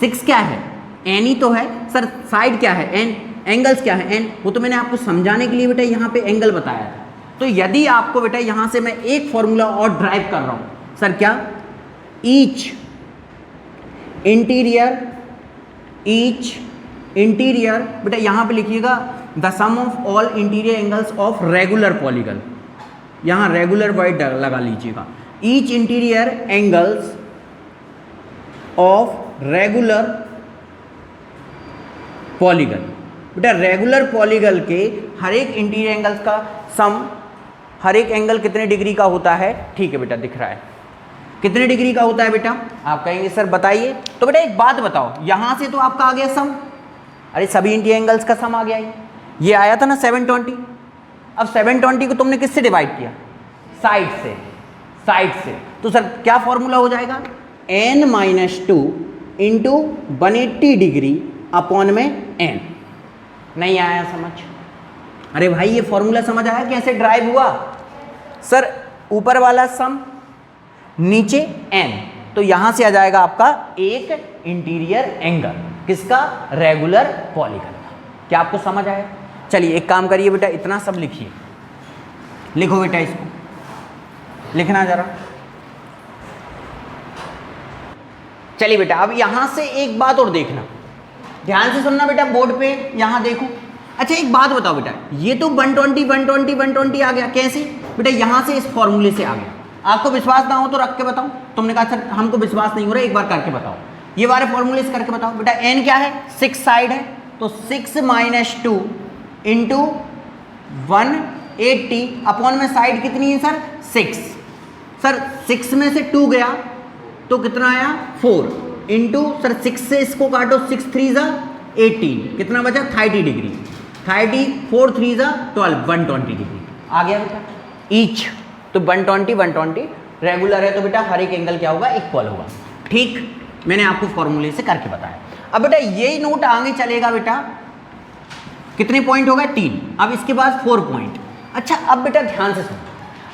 6 क्या है? एन ही तो है। सर साइड क्या है? एन। एंगल्स क्या है? एन। वो तो मैंने आपको समझाने के लिए बेटा यहाँ पे एंगल बताया था। तो यदि आपको बेटा यहाँ से मैं एक फॉर्मूला और ड्राइव कर रहा हूँ सर, क्या? ईच इंटीरियर बेटा यहाँ पे लिखिएगा the sum of all interior angles of regular polygon. यहाँ रेगुलर वर्ड लगा लीजिएगा। Each interior angles of regular polygon. बेटा रेगुलर पॉलीगन के हर एक इंटीरियर एंगल्स का सम, हर एक एंगल कितने डिग्री का होता है? ठीक है बेटा दिख रहा है कितने डिग्री का होता है बेटा? आप कहेंगे सर बताइए। तो बेटा एक बात बताओ, यहां से तो आपका आ गया सम। अरे सभी इंटीरियर एंगल्स का सम आ गया। ये आया था ना 720। अब 720 को तुमने किससे डिवाइड किया? साइड से। तो सर क्या फॉर्मूला हो जाएगा? n-2 इंटू 180 डिग्री अपॉन में n। नहीं आया समझ? अरे भाई ये फॉर्मूला समझ आया कैसे ड्राइव हुआ? सर ऊपर वाला सम, नीचे n, तो यहां से आ जाएगा आपका एक इंटीरियर एंगल। किसका? रेगुलर पॉलीगन का। क्या आपको समझ आया? चलिए एक काम करिए बेटा, इतना सब लिखिए। लिखो बेटा, इसको लिखना जरा। चलिए बेटा अब यहां से एक बात और देखना, ध्यान से सुनना बेटा बोर्ड पे, यहां देखो। अच्छा एक बात बताओ बेटा, ये तो 120 आ गया। कैसे बेटा? यहां से इस फॉर्मूले से आ गया। आपको विश्वास ना हो तो रख के बताओ। तुमने कहा सर हमको विश्वास नहीं हो रहा, एक बार करके बताओ। ये वाले फॉर्मूले से करके बताओ। बेटा n क्या है? 6 साइड है, तो 6 - 2 इंटू 180 अपॉन में साइड कितनी है सर? 6। सर 6 में से 2 गया तो कितना आया? 4 इंटू सर 6 से इसको काटो, 6 3 जा 18, कितना बचा? 30 डिग्री। 30 4 3 जा 12, 120 डिग्री आ गया बेटा ईच। तो 120 रेगुलर है तो बेटा हर एक एंगल क्या होगा? इक्वल होगा। ठीक, मैंने आपको फॉर्मूले से करके बताया। अब बेटा यही नोट आगे चलेगा बेटा, कितने पॉइंट होगा? 3। अब इसके बाद 4 पॉइंट। अच्छा अब बेटा ध्यान से सुनो।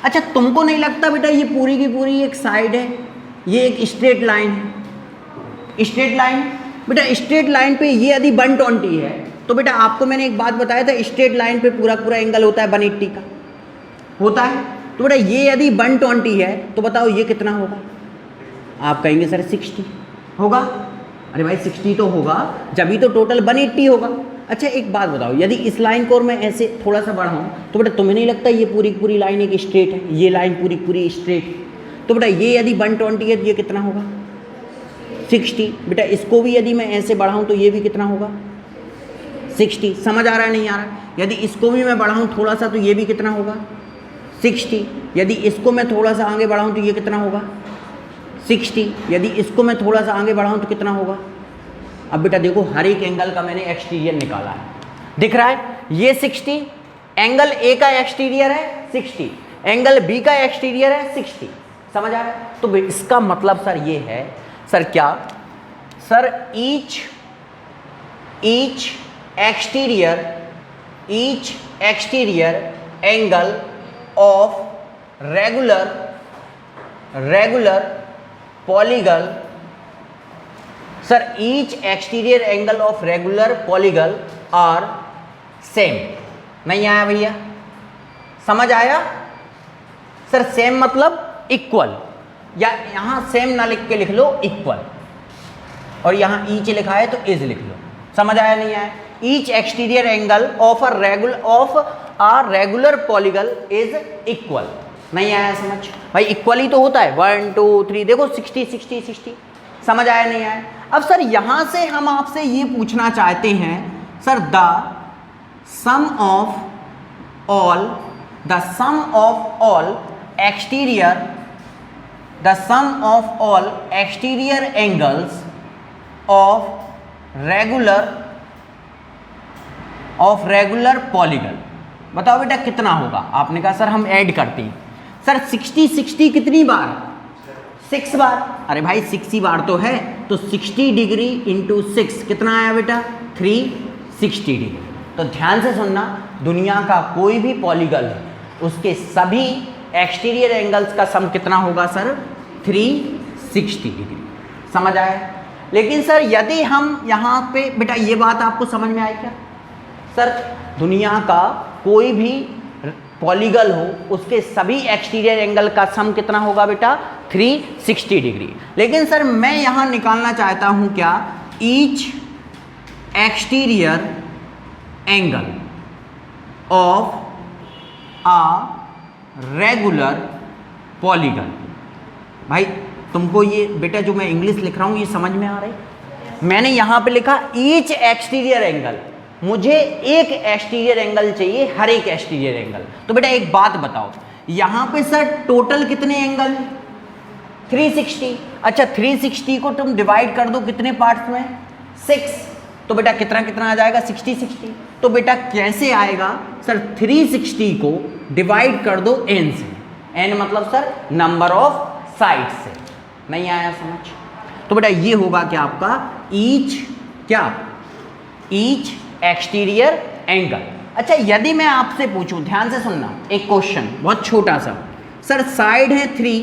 अच्छा तुमको नहीं लगता बेटा ये पूरी की पूरी एक साइड है, ये एक स्ट्रेट लाइन है? स्ट्रेट लाइन बेटा, स्ट्रेट लाइन पे ये यदि 120 है तो बेटा आपको मैंने एक बात बताया था, स्ट्रेट लाइन पे पूरा एंगल होता है 180 का होता है। तो बेटा ये यदि 120 है तो बताओ ये कितना होगा? आप कहेंगे सर 60 होगा। अरे भाई 60 तो होगा, जब ही तो टोटल 180 होगा। अच्छा एक बात बताओ, यदि इस लाइन को और मैं ऐसे थोड़ा सा बढ़ाऊँ तो बेटा तुम्हें नहीं लगता ये पूरी पूरी लाइन एक स्ट्रेट है? ये लाइन पूरी पूरी स्ट्रेट। तो बेटा ये यदि 120 है तो ये कितना होगा? 60। बेटा इसको भी यदि मैं ऐसे बढ़ाऊँ तो ये भी कितना होगा? 60। समझ आ रहा है नहीं आ रहा है? यदि इसको भी मैं बढ़ाऊँ थोड़ा सा तो ये भी कितना होगा? 60। यदि इसको मैं थोड़ा सा आगे बढ़ाऊँ तो ये कितना होगा? 60। यदि इसको मैं थोड़ा सा आगे बढ़ाऊँ तो कितना होगा? अब बेटा देखो हर एक एंगल का मैंने एक्सटीरियर निकाला है, दिख रहा है ये 60, एंगल ए का एक्सटीरियर है 60, एंगल बी का एक्सटीरियर है 60, समझ आ रहा है। तो इसका मतलब सर ये है, सर क्या sir each exterior angle of regular polygon, sir each exterior angle of regular polygon are same. नहीं आया भैया, समझ आया सर? सेम मतलब इक्वल, या यहां सेम ना लिख के लिख लो इक्वल, और यहां ईच लिखा है तो इज लिख लो। समझ आया नहीं आया? Each exterior angle of a regular polygon is equal. नहीं आया समझ भाई? इक्वल ही तो होता है, 1 2 3 देखो 60 60 60। समझ आया नहीं आया? अब सर यहां से हम आपसे ये पूछना चाहते हैं sir the sum of all exterior angles of regular polygon. बताओ बेटा कितना होगा? आपने कहा सर हम ऐड करते हैं। सर 60 60 कितनी बार? 6 बार। अरे भाई 60 बार तो है, तो 60 डिग्री इंटू 6 कितना आया बेटा? 360 डिग्री। तो ध्यान से सुनना, दुनिया का कोई भी पॉलीगन है उसके सभी एक्सटीरियर एंगल्स का सम कितना होगा सर? 360 डिग्री। समझ आया? लेकिन सर यदि हम यहाँ पे बेटा, ये बात आपको समझ में आई क्या सर? दुनिया का कोई भी पॉलीगन हो उसके सभी एक्सटीरियर एंगल का सम कितना होगा बेटा? 360 डिग्री। लेकिन सर मैं यहाँ निकालना चाहता हूँ क्या? Each exterior angle of a regular polygon. भाई तुमको ये बेटा जो मैं इंग्लिश लिख रहा हूँ ये समझ में आ रही? मैंने यहाँ पे लिखा ईच एक्सटीरियर एंगल, मुझे एक एक्सटीरियर एंगल चाहिए, हर एक एक्सटीरियर एंगल। तो बेटा एक बात बताओ, यहाँ पे सर टोटल कितने एंगल? 360। अच्छा 360 को तुम डिवाइड कर दो कितने पार्ट्स में? 6। तो बेटा कितना कितना आ जाएगा? 60 60। तो बेटा कैसे आएगा सर? 360 को डिवाइड कर दो n से, n मतलब सर नंबर ऑफ साइड से। नहीं आया समझ? तो बेटा ये होगा क्या आपका? Each exterior angle. अच्छा यदि मैं आपसे पूछूं, ध्यान से सुनना, एक क्वेश्चन बहुत छोटा सा, सर साइड है 3,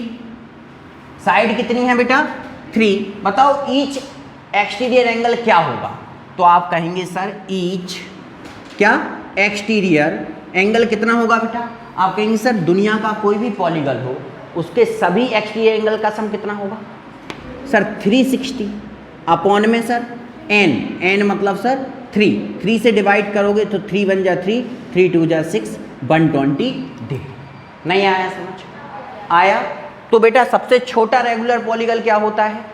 साइड कितनी है बेटा? 3। बताओ ईच एक्सटीरियर एंगल क्या होगा? तो आप कहेंगे सर ईच क्या एक्सटीरियर एंगल कितना होगा बेटा? आप कहेंगे सर दुनिया का कोई भी पॉलीगन हो उसके सभी एक्सटीरियर एंगल का सम कितना होगा? सर 360 अपॉन में सर n मतलब सर 3 से डिवाइड करोगे तो 3 1 जा 3, 3 2 जा 6, 120 डिग्री। नहीं आया समझ? आया? तो बेटा सबसे छोटा रेगुलर पॉलीगन क्या होता है?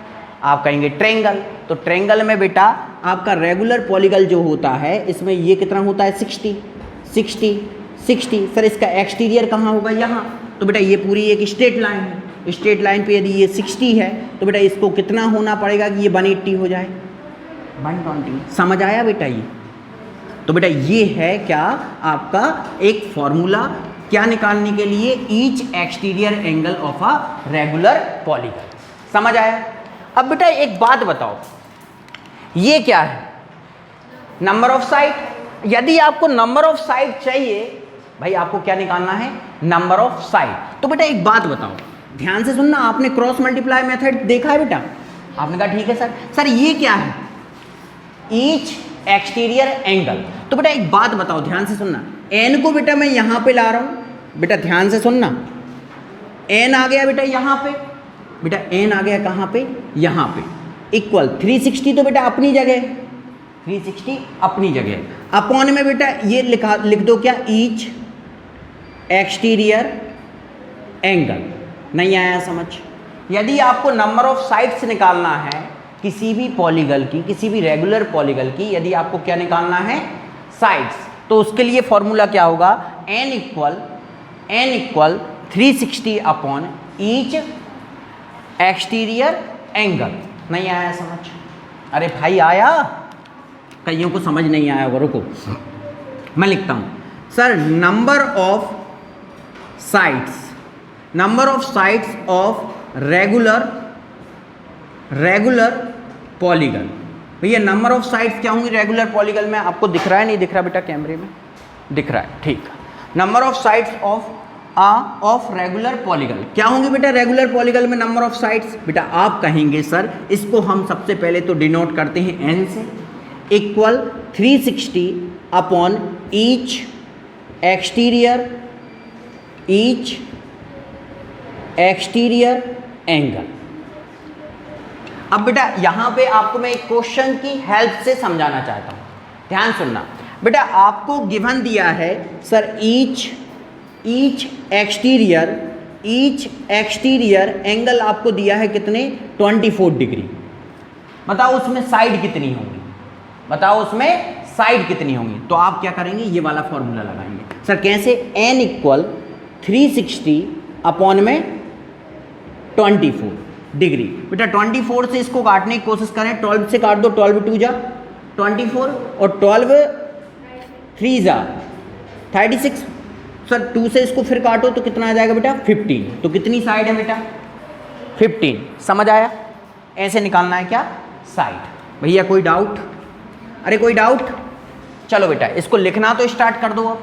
आप कहेंगे ट्रायंगल। तो ट्रायंगल में बेटा आपका रेगुलर पॉलीगन जो होता है इसमें ये कितना होता है? 60 60 60। सर इसका एक्सटीरियर कहाँ होगा? यहाँ। तो बेटा ये पूरी एक स्ट्रेट लाइन है, स्ट्रेट लाइन पे यदि ये 60 है तो बेटा इसको कितना होना पड़ेगा कि ये 180 हो जाए? 120। समझ आया बेटा ये? तो बेटा ये है क्या आपका एक फॉर्मूला क्या निकालने के लिए? Each exterior angle of a regular polygon. समझ आया? अब बेटा एक बात बताओ, ये क्या है? Number of side. यदि आपको नंबर ऑफ साइड चाहिए भाई, आपको क्या निकालना है? Number of side. तो बेटा एक बात बताओ, ध्यान से सुनना, आपने क्रॉस मल्टीप्लाई मेथड देखा है बेटा? आपने कहा ठीक है सर। सर ये क्या है? Each exterior angle. तो बेटा एक बात बताओ, ध्यान से सुनना, n को बेटा मैं यहां पे ला रहा हूं, बेटा ध्यान से सुनना, n आ गया बेटा यहां पे, बेटा n आ गया कहां पे? यहां पे। इक्वल 360 तो बेटा अपनी जगह, 360 अपनी जगह। अपॉन में बेटा ये लिख दो क्या? Each exterior angle. नहीं आया समझ? यदि आपको नंबर ऑफ साइड्स निकालना है किसी भी पॉलीगन की, किसी भी रेगुलर पॉलीगन की, यदि आपको क्या निकालना है? साइड्स, तो उसके लिए फॉर्मूला क्या होगा? n equal 360 upon each exterior angle. नहीं आया समझ? अरे भाई आया, कईयों को समझ नहीं आया होगा, रुको मैं लिखता हूँ। Sir number of sides of regular polygon. भैया नंबर ऑफ साइड्स क्या होंगी रेगुलर पॉलीगन में? आपको दिख रहा है नहीं दिख रहा बेटा? कैमरे में दिख रहा है, ठीक। Number of sides of regular polygon क्या होंगे बेटा रेगुलर पॉलीगन में? नंबर ऑफ साइड्स बेटा आप कहेंगे सर इसको हम सबसे पहले तो डिनोट करते हैं n से, equal 360 upon each exterior angle. अब बेटा यहां पे आपको मैं एक क्वेश्चन की हेल्प से समझाना चाहता हूं, ध्यान सुनना बेटा। आपको गिवन दिया है सर ईच एक्सटीरियर एंगल आपको दिया है कितने? 24 डिग्री। बताओ उसमें साइड कितनी होंगी? बताओ उसमें साइड कितनी होंगी? तो आप क्या करेंगे, ये वाला फॉर्मूला लगाएंगे। सर कैसे? n इक्वल 360 अपॉन में 24 डिग्री। बेटा 24 से इसको काटने की कोशिश करें, 12 से काट दो, 12 2 जा 24 और 12 3 जा 36। सर 2 से इसको फिर काटो तो कितना आ जाएगा बेटा? 15। तो कितनी साइड है बेटा? 15। समझ आया? ऐसे निकालना है क्या? साइड। भैया कोई डाउट? अरे कोई डाउट? चलो बेटा इसको लिखना तो स्टार्ट कर दो। अब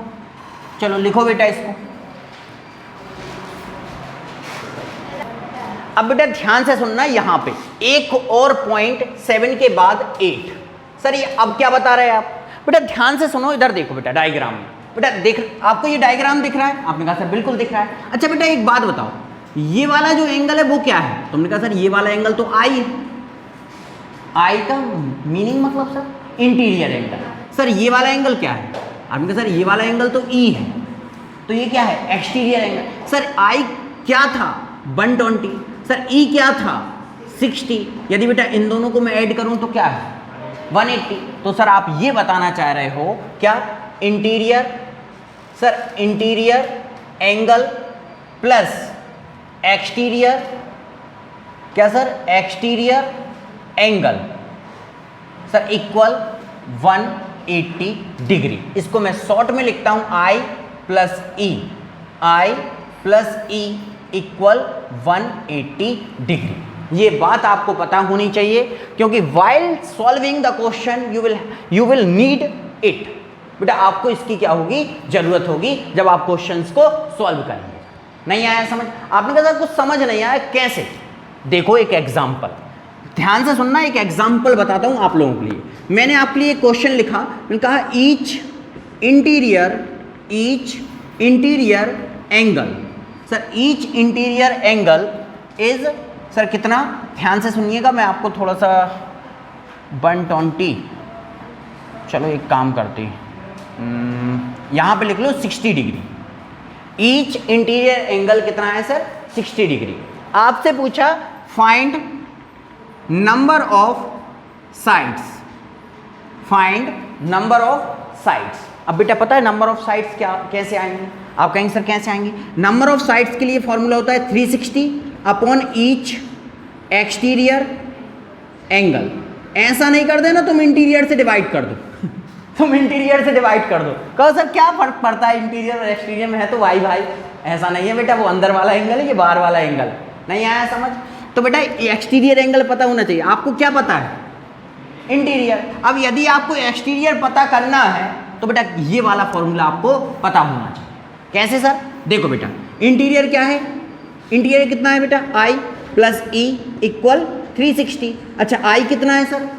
चलो लिखो बेटा इसको। अब बेटा ध्यान से सुनना, यहां पे एक और पॉइंट 7 के बाद 8। सर ये अब क्या बता रहे हैं आप? बेटा ध्यान से सुनो, इधर देखो बेटा डायग्राम में। बेटा देख, आपको ये डायग्राम दिख रहा है? आपने कहा सर बिल्कुल दिख रहा है। अच्छा बेटा एक बात बताओ, ये वाला जो एंगल है वो क्या है? तुमने कहा सर ये वाला एंगल तो आई है। आई का मीनिंग मतलब सर इंटीरियर एंगल। सर ये वाला एंगल क्या है? आपने कहा सर ये वाला एंगल तो ई है, तो ये क्या है? Exterior angle. सर आई क्या था? 120। सर ई क्या था? 60। यदि बेटा इन दोनों को मैं ऐड करूं तो क्या है? 180। तो सर आप ये बताना चाह रहे हो क्या interior, sir interior angle plus exterior, क्या sir? Exterior angle sir equal 180 degree. इसको मैं शॉर्ट में लिखता हूं I plus E equal 180 degree. ये बात आपको पता होनी चाहिए, क्योंकि while solving the question you will need it. बेटा आपको इसकी क्या होगी? जरूरत होगी जब आप क्वेश्चंस को सॉल्व करेंगे। नहीं आया समझ? आपने कहा कुछ समझ नहीं आया, कैसे? देखो एक एग्जाम्पल, ध्यान से सुनना। एक एग्जाम्पल बताता हूं आप लोगों के लिए। मैंने आपके लिए क्वेश्चन लिखा, मैंने कहा each interior angle. Sir each interior angle is sir कितना? ध्यान से सुनिएगा, मैं आपको थोड़ा सा 120, चलो एक काम करते हैं, यहाँ पे लिख लो 60 डिग्री। ईच इंटीरियर एंगल कितना है सर? 60 डिग्री। आपसे पूछा फाइंड नंबर ऑफ साइड्स। अब बेटा पता है नंबर ऑफ साइड्स क्या कैसे आएंगे? आप कहेंगे सर कैसे आएंगे? नंबर ऑफ साइड्स के लिए फॉर्मूला होता है 360 अपॉन ईच एक्सटीरियर एंगल। ऐसा नहीं कर देना तुम इंटीरियर से डिवाइड कर दो तुम इंटीरियर से डिवाइड कर दो। कहो सर क्या फर्क पड़ता है इंटीरियर और एक्सटीरियर में? है तो वाई भाई। ऐसा नहीं है बेटा, वो अंदर वाला एंगल है, ये बाहर वाला एंगल। नहीं आया समझ? तो बेटा एक्सटीरियर एंगल पता होना चाहिए। आपको क्या पता है? इंटीरियर। अब यदि आपको एक्सटीरियर पता करना है तो बेटा ये वाला फॉर्मूला आपको पता होना चाहिए। कैसे सर? देखो बेटा इंटीरियर क्या है? इंटीरियर कितना है बेटा? आई प्लस ई इक्वल 360। अच्छा आई कितना है सर?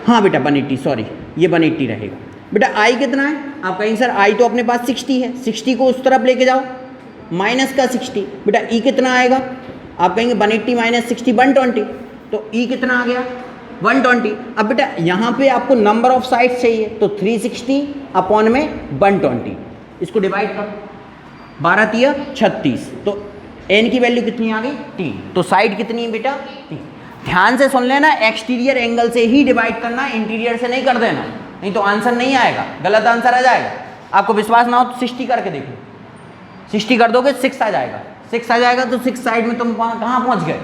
हाँ बेटा 180, सॉरी ये 180 रहेगा। बेटा आई कितना है? आप कहेंगे सर आई तो अपने पास 60 है, 60 को उस तरफ लेके जाओ, माइनस का 60। बेटा ई कितना आएगा? आप कहेंगे 180 माइनस 60 120। तो ई कितना आ गया? 120। अब बेटा यहाँ पे आपको नंबर ऑफ साइड्स चाहिए, तो 360 अपॉन में 120, इसको डिवाइड करो, 12 तिया 36। तो n की वैल्यू कितनी आ गई? 3। तो साइड कितनी है बेटा? 3। ध्यान से सुन लेना, एक्सटीरियर एंगल से ही डिवाइड करना, इंटीरियर से नहीं कर देना, नहीं तो आंसर नहीं आएगा, गलत आंसर आ जाएगा। आपको विश्वास ना हो तो 60 करके देखो, 60 कर दोगे 6 आ जाएगा, 6 आ जाएगा तो 6 साइड में तुम कहाँ पहुँच गए?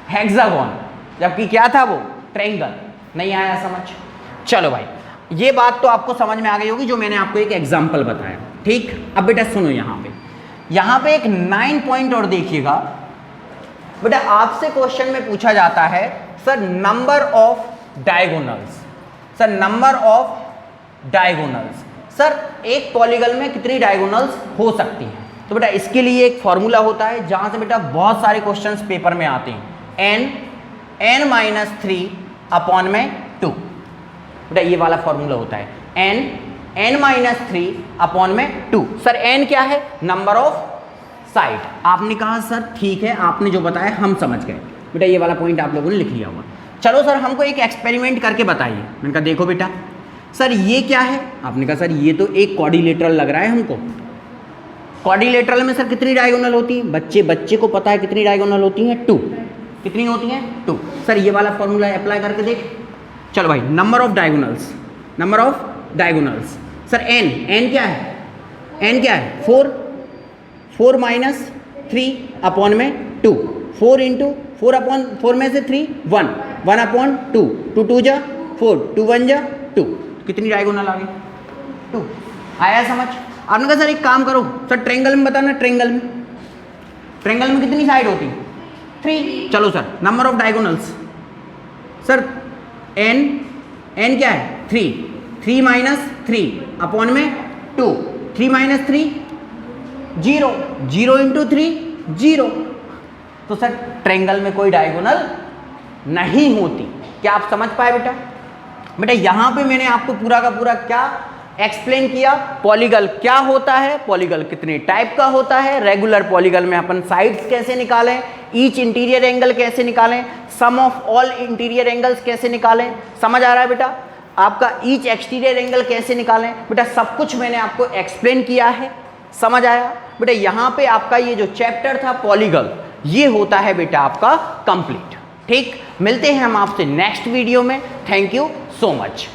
हेक्सागोन। जबकि क्या था वो? ट्रायंगल। नहीं आया समझ? चलो भाई, ये बात तो आपको समझ में आ गई होगी जो मैंने आपको एक एग्जाम्पल बताया। ठीक, अब बेटा सुनो, यहाँ पे एक 9 पॉइंट और देखिएगा बेटा। आपसे क्वेश्चन में पूछा जाता है sir number of diagonals, sir number of diagonals, sir एक पॉलीगन में कितनी डायगोनल्स हो सकती हैं? तो बेटा इसके लिए एक फॉर्मूला होता है जहां से बेटा बहुत सारे क्वेश्चंस पेपर में आते हैं। n माइनस 3 अपॉन में 2, बेटा ये वाला फॉर्मूला होता है n माइनस 3 अपॉन में 2। सर n क्या है? Number of side. आपने कहा सर ठीक है, आपने जो बताया हम समझ गए बेटा, ये वाला पॉइंट आप लोगों ने लिख लिया होगा। चलो सर हमको एक एक्सपेरिमेंट करके बताइए। मैंने कहा देखो बेटा सर ये क्या है? आपने कहा सर ये तो एक क्वाड्रिलेटरल लग रहा है हमको। क्वाड्रिलेटरल में सर कितनी डायगोनल होती हैं? बच्चे को पता है कितनी डायगोनल होती हैं? 2। कितनी होती हैं? 2। सर ये वाला फॉर्मूला अप्लाई करके देख। चलो भाई, number of diagonals, number of diagonals, sir n क्या है? n क्या है? 4 माइनस 3 अपॉन में 2, 4 इंटू 4 अपॉन 4 में से 3 1 अपॉन 2, 2 जा 4, 2 1 जा 2। कितनी डायगोनल आ गई? 2। आया समझ? आपने कहा सर एक काम करो सर, ट्रायंगल में बताना। ट्रायंगल में कितनी साइड होती? 3। चलो sir number of diagonals, sir n क्या है? 3 माइनस 3 अपॉन में 2, 3 माइनस 3 0, 0 इंटू 3 0। तो सर ट्रायंगल में कोई डायगोनल नहीं होती। क्या आप समझ पाए बेटा? बेटा यहाँ पे मैंने आपको पूरा का पूरा क्या एक्सप्लेन किया? पॉलीगन क्या होता है, पॉलीगन कितने टाइप का होता है, रेगुलर पॉलीगन में अपन साइड्स कैसे निकालें, ईच इंटीरियर एंगल कैसे निकालें, सम ऑफ ऑल इंटीरियर एंगल्स कैसे निकालें। समझ आ रहा है बेटा? आपका ईच एक्सटीरियर एंगल कैसे निकालें, बेटा सब कुछ मैंने आपको एक्सप्लेन किया है। समझ आया बेटा? यहाँ पे आपका ये जो चैप्टर था पॉलीगन, ये होता है बेटा आपका कंप्लीट। ठीक, मिलते हैं हम आपसे नेक्स्ट वीडियो में। Thank you so much.